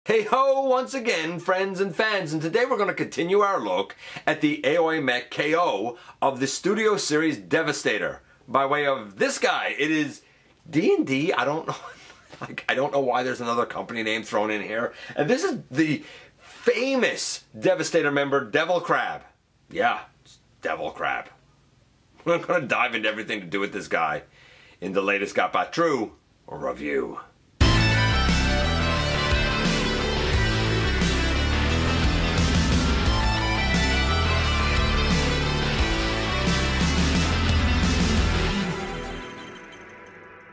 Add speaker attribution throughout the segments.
Speaker 1: Hey ho once again, friends and fans, and today we're going to continue our look at the Aoyi Mech KO of the Studio Series Devastator by way of this guy. It is D&D. I don't know. I don't know why there's another company name thrown in here. And this is the famous Devastator member, Devil Crab. Yeah, it's Devil Crab. We're going to dive into everything to do with this guy in the latest GotBot True review.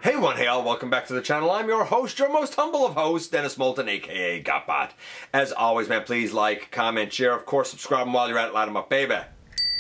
Speaker 1: Hey one, hey all, welcome back to the channel. I'm your host, your most humble of hosts, Dennis Moulton, aka GotBot. As always, man, please like, comment, share, of course, subscribe, and while you're at it, light them up, baby.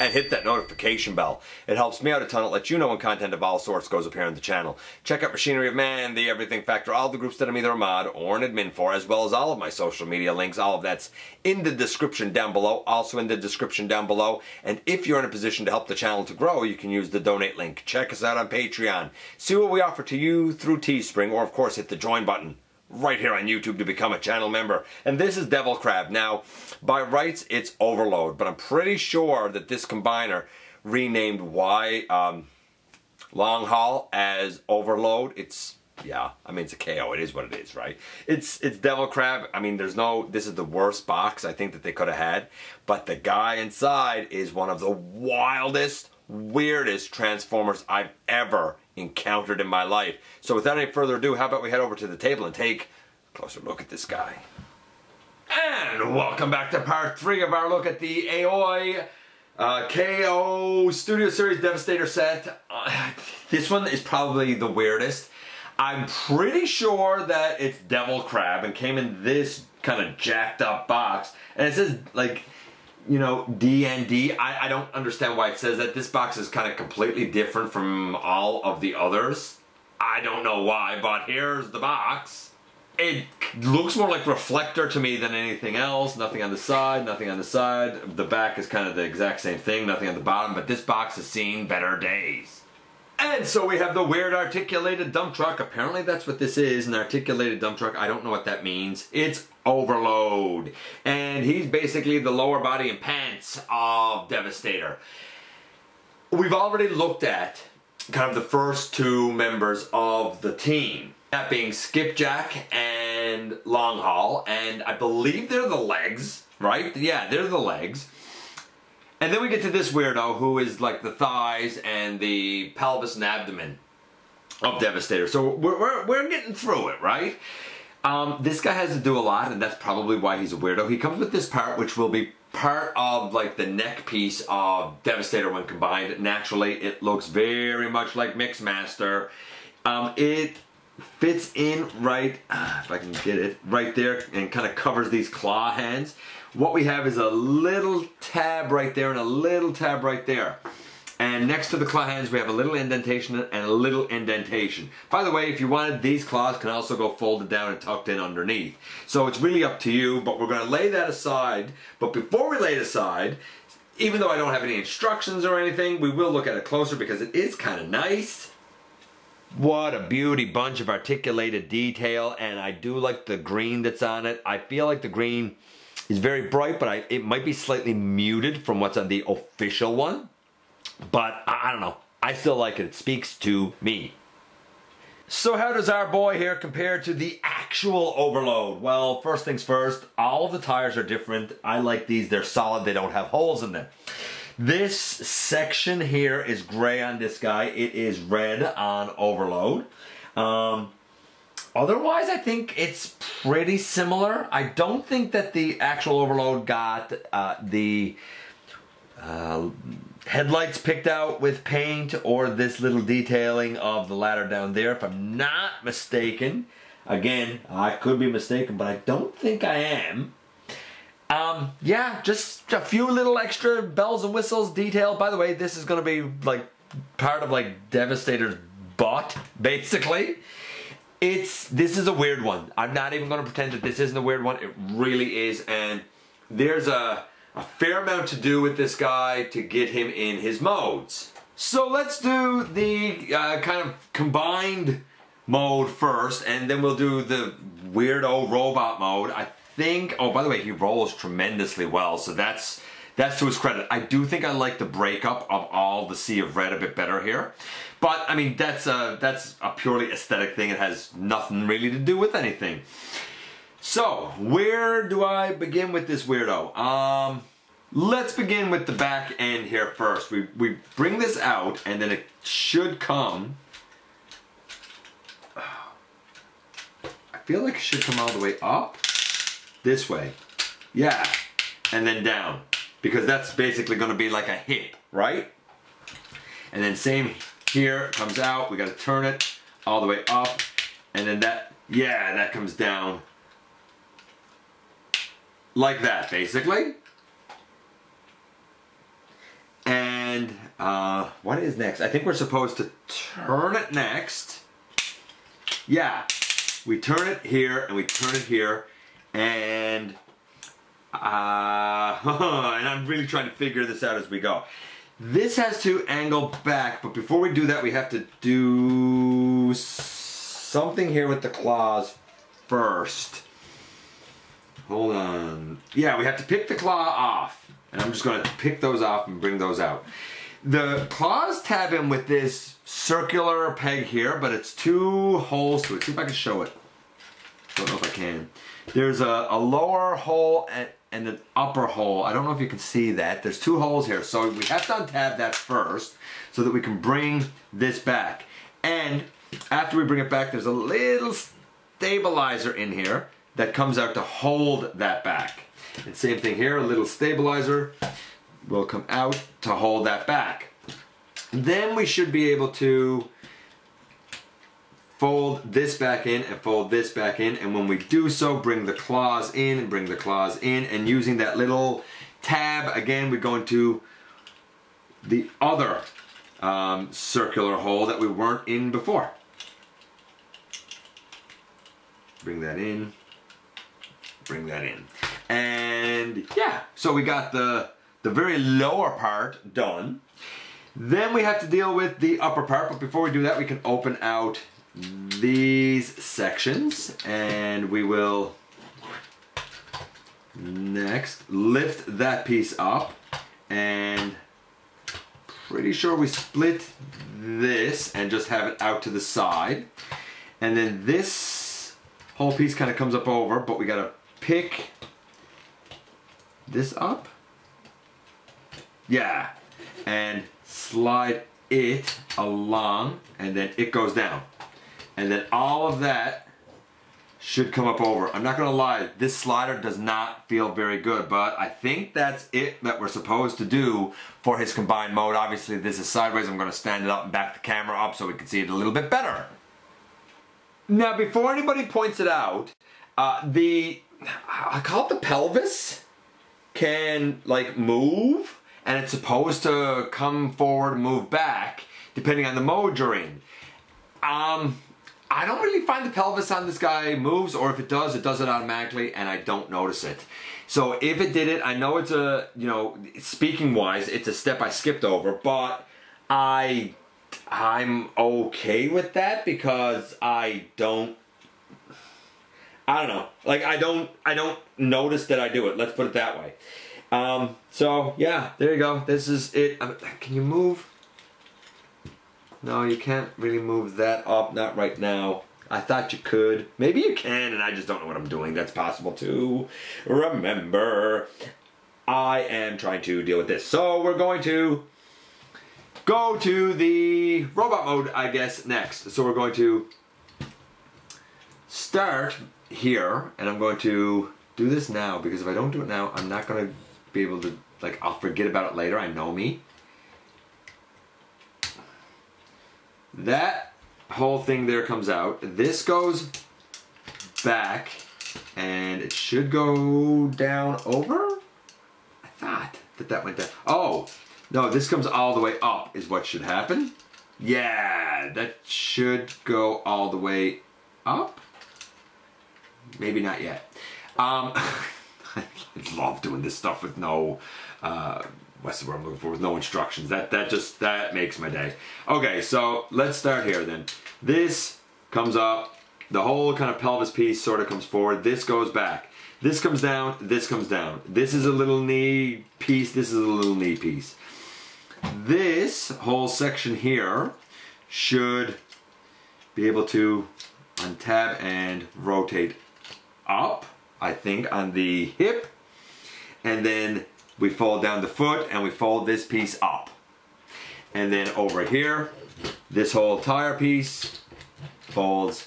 Speaker 1: And hit that notification bell. It helps me out a ton. It lets you know when content of all sorts goes up here on the channel. Check out Machinery of Man, The Everything Factor, all the groups that I'm either a mod or an admin for, as well as all of my social media links. All of that's in the description down below, also in the description down below. And if you're in a position to help the channel to grow, you can use the donate link. Check us out on Patreon. See what we offer to you through Teespring, or of course hit the join button right here on YouTube to become a channel member. And this is Devil Crab. Now, by rights, it's Overload, but I'm pretty sure that this combiner renamed Long Haul as Overload. It's, yeah, I mean, it's a KO. It is what it is, right? It's Devil Crab. I mean, this is the worst box I think that they could have had, but the guy inside is one of the wildest, weirdest Transformers I've ever encountered in my life. So without any further ado, how about we head over to the table and take a closer look at this guy. And welcome back to part 3 of our look at the Aoyi KO Studio Series Devastator set. This one is probably the weirdest. I'm pretty sure that it's Devil Crab and came in this kind of jacked up box. And it says, like, you know, D&D. I don't understand why it says that. This box is kind of completely different from all of the others. I don't know why, but here's the box. It looks more like reflector to me than anything else. Nothing on the side, nothing on the side. The back is kind of the exact same thing, nothing on the bottom, but this box has seen better days. And so we have the weird articulated dump truck. Apparently that's what this is, an articulated dump truck. I don't know what that means. It's Overload. And he's basically the lower body and pants of Devastator. We've already looked at kind of the first 2 members of the team. That being Skipjack and Long Haul. And I believe they're the legs, right? Yeah, they're the legs. And then we get to this weirdo who is like the thighs and the pelvis and abdomen of Devastator. So we're getting through it, right? This guy has to do a lot, and that's probably why he's a weirdo. He comes with this part, which will be part of like the neck piece of Devastator when combined. Naturally, it looks very much like Mixmaster. It fits in right, if I can get it, right there, and kind of covers these claw hands. What we have is a little tab right there and a little tab right there. And next to the claw hands, we have a little indentation and a little indentation. By the way, if you wanted, these claws can also go folded down and tucked in underneath. So it's really up to you, but we're going to lay that aside. But before we lay it aside, even though I don't have any instructions or anything, we will look at it closer because it is kind of nice. What a beauty bunch of articulated detail, and I do like the green that's on it. I feel like the green is very bright, but it might be slightly muted from what's on the official one. But I don't know. I still like it. It speaks to me. So how does our boy here compare to the actual Overload? Well, first things first, all of the tires are different. I like these. They're solid. They don't have holes in them. This section here is gray on this guy. It is red on Overload. Otherwise, I think it's pretty similar. I don't think that the actual Overload got the headlights picked out with paint or this little detailing of the ladder down there, if I'm not mistaken. Again, I could be mistaken, but I don't think I am. Yeah, just a few little extra bells and whistles detail. By the way, this is going to be like part of like Devastator's butt, basically. This is a weird one. I'm not even going to pretend that this isn't a weird one. It really is, and there's a fair amount to do with this guy to get him in his modes. So let's do the kind of combined mode first, and then we'll do the weirdo robot mode. I think, oh, by the way, he rolls tremendously well, so that's to his credit. I do think I like the breakup of all the sea of red a bit better here. But, I mean, that's a purely aesthetic thing. It has nothing really to do with anything. So, where do I begin with this weirdo? Let's begin with the back end here first. We bring this out, and then it should come... I feel like it should come all the way up. This way. Yeah. And then down. Because that's basically going to be like a hip, right? And then same here, it comes out. We got to turn it all the way up. And then that, yeah, that comes down. Like that, basically. And what is next? I think we're supposed to turn it next. Yeah. We turn it here, and we turn it here. And I'm really trying to figure this out as we go. This has to angle back, but before we do that, we have to do something here with the claws first. Hold on. Yeah, we have to pick the claw off. And I'm just going to pick those off and bring those out. The claws tab in with this circular peg here, but it's 2 holes to it. See if I can show it. Don't know if I can. There's a lower hole and an upper hole. I don't know if you can see that. There's 2 holes here. So we have to untab that first so that we can bring this back. And after we bring it back, there's a little stabilizer in here that comes out to hold that back. And same thing here, a little stabilizer will come out to hold that back. Then we should be able to fold this back in and fold this back in, and when we do so, bring the claws in and bring the claws in, and using that little tab, again, we go into the other circular hole that we weren't in before. Bring that in, bring that in. And yeah, so we got the very lower part done. Then we have to deal with the upper part, but before we do that, we can open out these sections, and we will next lift that piece up, and pretty sure we split this and just have it out to the side, and then this whole piece kind of comes up over, but we gotta pick this up, yeah, and slide it along, and then it goes down. And then all of that should come up over. I'm not gonna lie, this slider does not feel very good, but I think that's it that we're supposed to do for his combined mode. Obviously this is sideways. I'm gonna stand it up and back the camera up so we can see it a little bit better. Now before anybody points it out, I call it the pelvis, can like move, and it's supposed to come forward and move back depending on the mode you're in. I don't really find the pelvis on this guy moves, or if it does it automatically, and I don't notice it. So if it did it, I know it's a, you know, speaking wise, it's a step I skipped over, but I'm okay with that because I don't know. Like I don't notice that I do it. Let's put it that way. So yeah, there you go. This is it. Can you move? No, you can't really move that up, not right now. I thought you could. Maybe you can, and I just don't know what I'm doing. That's possible too. Remember, I am trying to deal with this. So we're going to go to the robot mode, I guess, next. So we're going to start here, and I'm going to do this now, because if I don't do it now, I'm not going to be able to, like, I'll forget about it later. I know me. That whole thing there comes out. This goes back, and it should go down over? I thought that went down. Oh, no, this comes all the way up is what should happen. Yeah, that should go all the way up. Maybe not yet. I love doing this stuff with no, what's the word I'm looking for, with no instructions. That makes my day. Okay, so let's start here then. This comes up. The whole kind of pelvis piece sort of comes forward. This goes back. This comes down. This comes down. This is a little knee piece. This is a little knee piece. This whole section here should be able to untab and rotate up, I think, on the hip. And then we fold down the foot and we fold this piece up. And then over here, this whole tire piece folds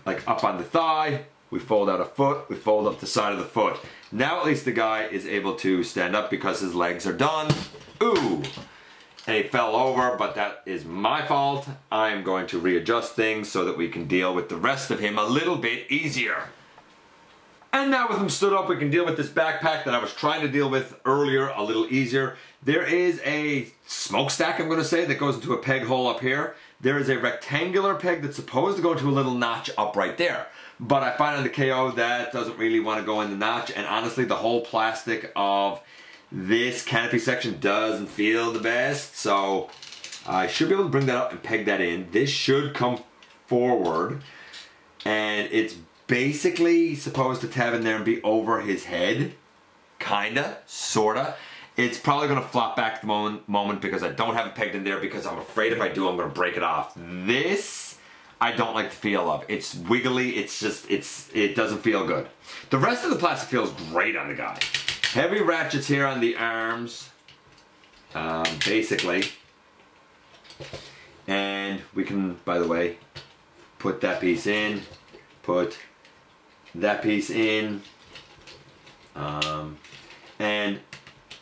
Speaker 1: like up on the thigh. We fold out a foot, we fold up the side of the foot. Now at least the guy is able to stand up because his legs are done. Ooh! And he fell over, but that is my fault. I'm going to readjust things so that we can deal with the rest of him a little bit easier. And now with him stood up, we can deal with this backpack that I was trying to deal with earlier a little easier. There is a smokestack, I'm going to say, that goes into a peg hole up here. There is a rectangular peg that's supposed to go into a little notch up right there. But I find on the KO that doesn't really want to go in the notch, and honestly the whole plastic of this canopy section doesn't feel the best, so I should be able to bring that up and peg that in. This should come forward, and it's basically supposed to tab in there and be over his head. Kinda, sorta. It's probably gonna flop back at the moment because I don't have it pegged in there because I'm afraid if I do, I'm gonna break it off. This, I don't like the feel of. It's wiggly, it's just, it doesn't feel good. The rest of the plastic feels great on the guy. Heavy ratchets here on the arms, basically. And we can, by the way, put that piece in, put that piece in. And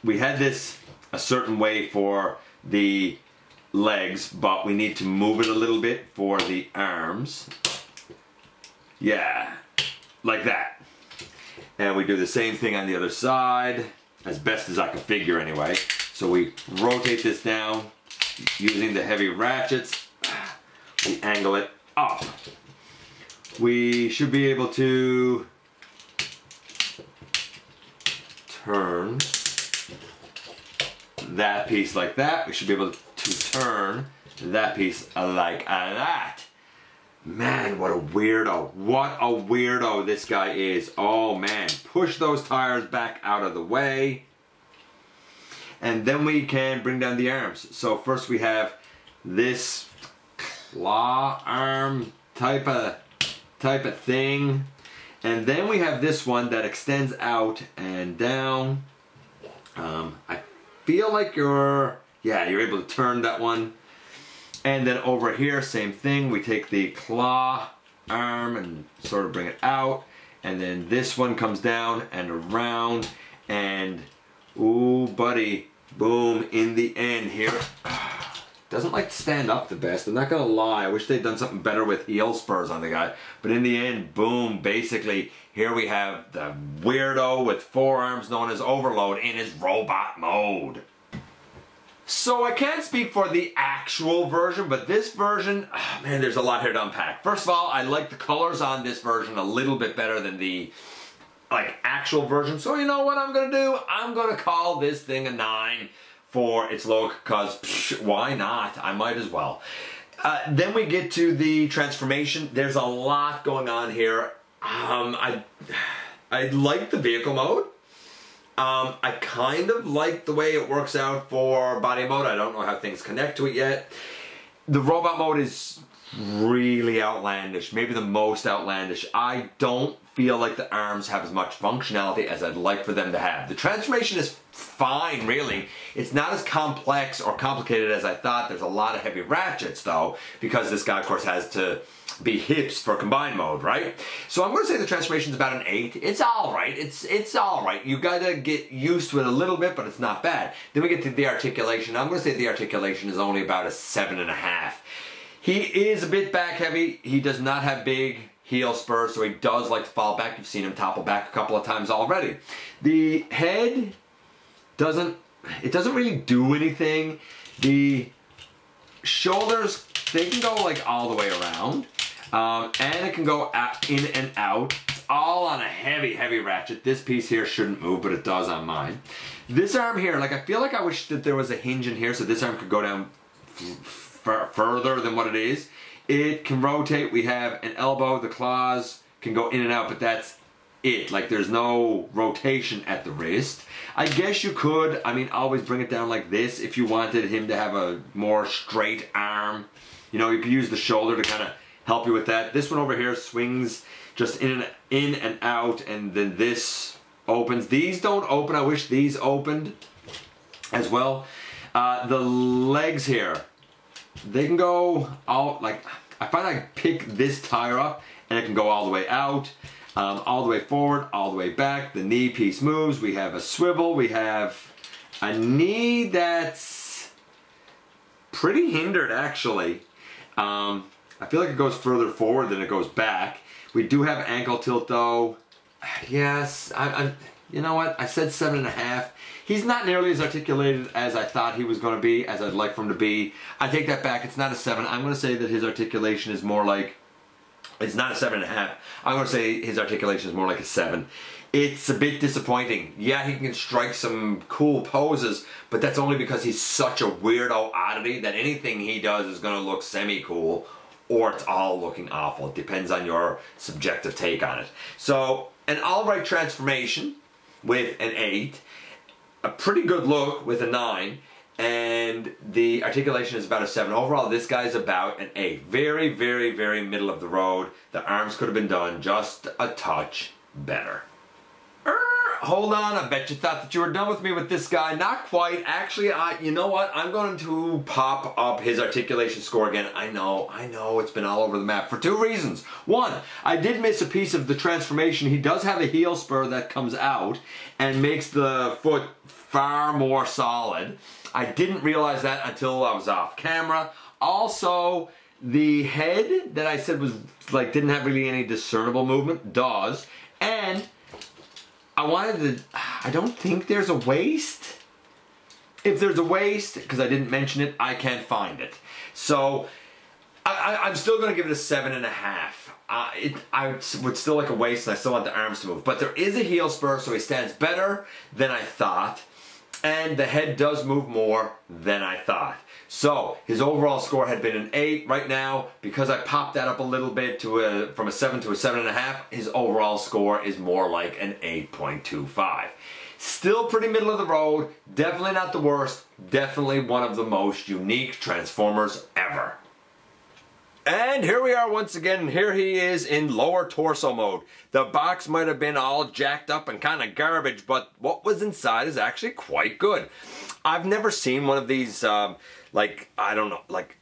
Speaker 1: we had this a certain way for the legs, but we need to move it a little bit for the arms. Yeah, like that. And we do the same thing on the other side, as best as I can figure anyway. So we rotate this down using the heavy ratchets. We angle it up. We should be able to turn that piece like that. We should be able to turn that piece like that. Man, what a weirdo. What a weirdo this guy is. Oh man, push those tires back out of the way. And then we can bring down the arms. So first we have this claw arm type of thing. And then we have this one that extends out and down. I feel like you're able to turn that one. And then over here, same thing. We take the claw arm and sort of bring it out. And then this one comes down and around. And, ooh, buddy, boom, in the end here. Doesn't like to stand up the best. I'm not going to lie. I wish they'd done something better with heel spurs on the guy. But in the end, boom, basically, here we have the weirdo with forearms known as Overload in his robot mode. So I can't speak for the actual version, but this version, oh man, there's a lot here to unpack. First of all, I like the colors on this version a little bit better than the actual version. So you know what I'm gonna do? I'm gonna call this thing a 9 for its look, because why not? I might as well. Then we get to the transformation. There's a lot going on here. I like the vehicle mode. I kind of like the way it works out for body mode. I don't know how things connect to it yet. The robot mode is really outlandish, maybe the most outlandish. I don't feel like the arms have as much functionality as I'd like for them to have. The transformation is fine, really. It's not as complex or complicated as I thought. There's a lot of heavy ratchets, though, because this guy, of course, has to be hips for combined mode, right? So I'm going to say the transformation is about an 8. It's all right. It's all right. You got to get used to it a little bit, but it's not bad. Then we get to the articulation. I'm going to say the articulation is only about a 7.5. He is a bit back heavy. He does not have big heel spurs, so he does like to fall back. You've seen him topple back a couple of times already. The head doesn't really do anything. The shoulders, they can go like all the way around. And it can go in and out. It's all on a heavy, heavy ratchet. This piece here shouldn't move, but it does on mine. This arm here, like I feel like I wish that there was a hinge in here so this arm could go down further than what it is. It can rotate. We have an elbow. The claws can go in and out, but that's it. Like, there's no rotation at the wrist. I guess you could, I mean, always bring it down like this if you wanted him to have a more straight arm. You know, you could use the shoulder to kind of help you with that. This one over here swings just in and out, and then this opens. These don't open. I wish these opened as well. The legs here, they can go all, like, I find I pick this tire up and it can go all the way out, all the way forward, all the way back. The knee piece moves. We have a swivel. We have a knee that's pretty hindered, actually. I feel like it goes further forward than it goes back. We do have ankle tilt though. Yes, you know what? I said 7.5. He's not nearly as articulated as I thought he was going to be, as I'd like for him to be. I take that back. It's not a 7. I'm going to say that his articulation is more like, it's not a 7.5. I'm going to say his articulation is more like a 7. It's a bit disappointing. Yeah, he can strike some cool poses, but that's only because he's such a weirdo oddity that anything he does is going to look semi-cool, or it's all looking awful. It depends on your subjective take on it. So, an alright transformation with an 8, a pretty good look with a 9, and the articulation is about a 7. Overall, this guy's about an 8. Very, very, very middle of the road. The arms could have been done just a touch better. Hold on, I bet you thought that you were done with me with this guy. Not quite. Actually, you know what? I'm going to pop up his articulation score again. I know, it's been all over the map for 2 reasons. One, I did miss a piece of the transformation. He does have a heel spur that comes out and makes the foot far more solid. I didn't realize that until I was off camera. Also, the head that I said was like didn't have really any discernible movement does. And I don't think there's a waist. If there's a waist, because I didn't mention it, I can't find it. So I'm still going to give it a 7.5. I would still like a waist, and I still want the arms to move. But there is a heel spur, so he stands better than I thought. And the head does move more than I thought. So his overall score had been an 8. Right now, because I popped that up a little bit from a 7 to a 7.5, his overall score is more like an 8.25. Still pretty middle of the road. Definitely not the worst. Definitely one of the most unique Transformers ever. And here we are once again. Here he is in lower torso mode. The box might have been all jacked up and kind of garbage, but what was inside is actually quite good. I've never seen one of these, like, I don't know, like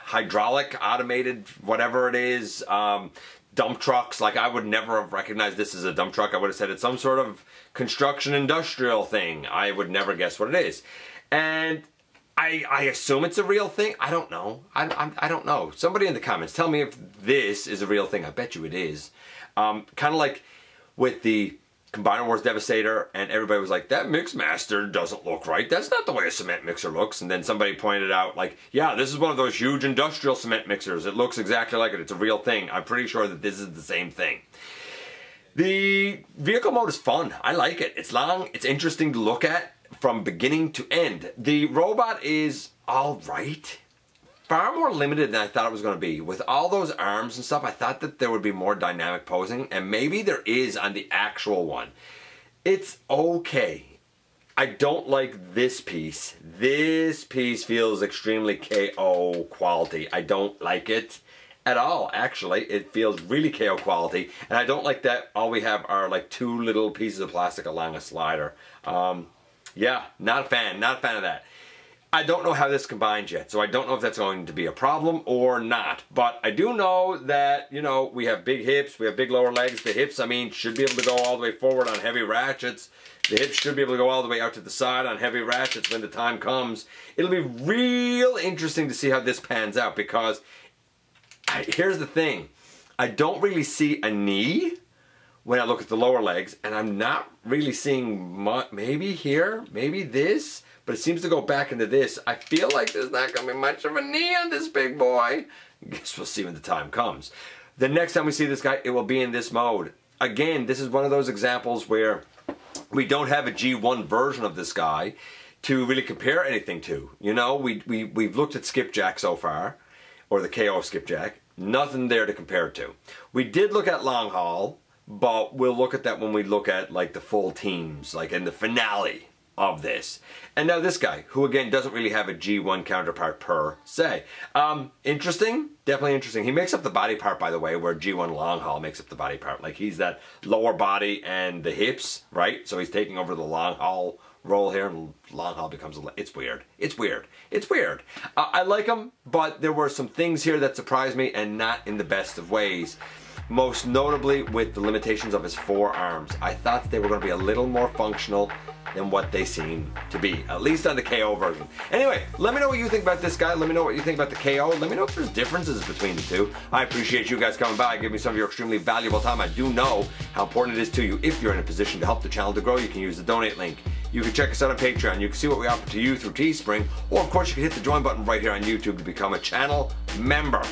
Speaker 1: hydraulic, automated, whatever it is, dump trucks. Like, I would never have recognized this as a dump truck. I would have said it's some sort of construction industrial thing. I would never guess what it is. And I assume it's a real thing. I don't know. I don't know. Somebody in the comments, tell me if this is a real thing. I bet you it is. Kind of like with the Combiner Wars Devastator, and everybody was like, that Mixmaster doesn't look right. That's not the way a cement mixer looks. And then somebody pointed out, like, yeah, this is one of those huge industrial cement mixers. It looks exactly like it. It's a real thing. I'm pretty sure that this is the same thing. The vehicle mode is fun. I like it. It's long. It's interesting to look at from beginning to end. The robot is all right. Far more limited than I thought it was going to be. With all those arms and stuff, I thought that there would be more dynamic posing, and maybe there is on the actual one. It's okay. I don't like this piece. This piece feels extremely KO quality. I don't like it at all, actually. It feels really KO quality, and I don't like that all we have are like 2 little pieces of plastic along a slider. Yeah, not a fan of that. I don't know how this combines yet, so I don't know if that's going to be a problem or not. But I do know that, you know, we have big hips, we have big lower legs. The hips, I mean, should be able to go all the way forward on heavy ratchets. The hips should be able to go all the way out to the side on heavy ratchets when the time comes. It'll be real interesting to see how this pans out, because here's the thing. I don't really see a knee when I look at the lower legs, and I'm not really seeing much. Maybe here, maybe this, but it seems to go back into this. I feel like there's not going to be much of a knee on this big boy. I guess we'll see when the time comes. The next time we see this guy, it will be in this mode. Again, this is one of those examples where we don't have a G1 version of this guy to really compare anything to. You know, we've looked at Skipjack so far. or the KO skipjack. Nothing there to compare it to. We did look at long haul, but we'll look at that when we look at like the full teams, like in the finale of this. And now this guy, who again doesn't really have a G1 counterpart per se. Interesting, definitely interesting. He makes up the body part, by the way, where G1 long haul makes up the body part. Like he's that lower body and the hips, right? So he's taking over the long haul role here, and long haul becomes it's weird. It's weird. It's weird. I like him, but there were some things here that surprised me, and not in the best of ways. Most notably with the limitations of his forearms. I thought they were going to be a little more functional than what they seem to be, at least on the KO version. Anyway, let me know what you think about this guy. Let me know what you think about the KO. Let me know if there's differences between the two. I appreciate you guys coming by, give me some of your extremely valuable time. I do know how important it is to you. If you're in a position to help the channel to grow, you can use the donate link. You can check us out on Patreon. You can see what we offer to you through Teespring, or of course you can hit the join button right here on YouTube to become a channel member.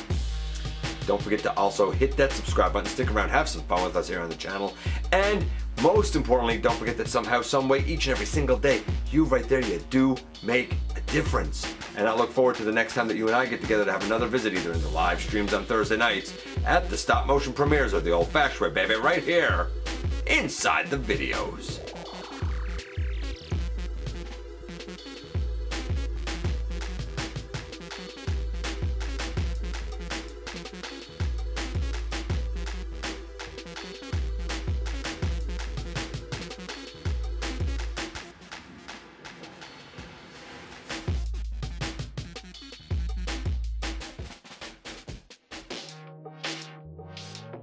Speaker 1: Don't forget to also hit that subscribe button, stick around, have some fun with us here on the channel. And most importantly, don't forget that somehow, some way, each and every single day, you right there, you do make a difference. And I look forward to the next time that you and I get together to have another visit, either in the live streams on Thursday nights, at the stop motion premieres, or the old fashioned way, baby, right here, inside the videos.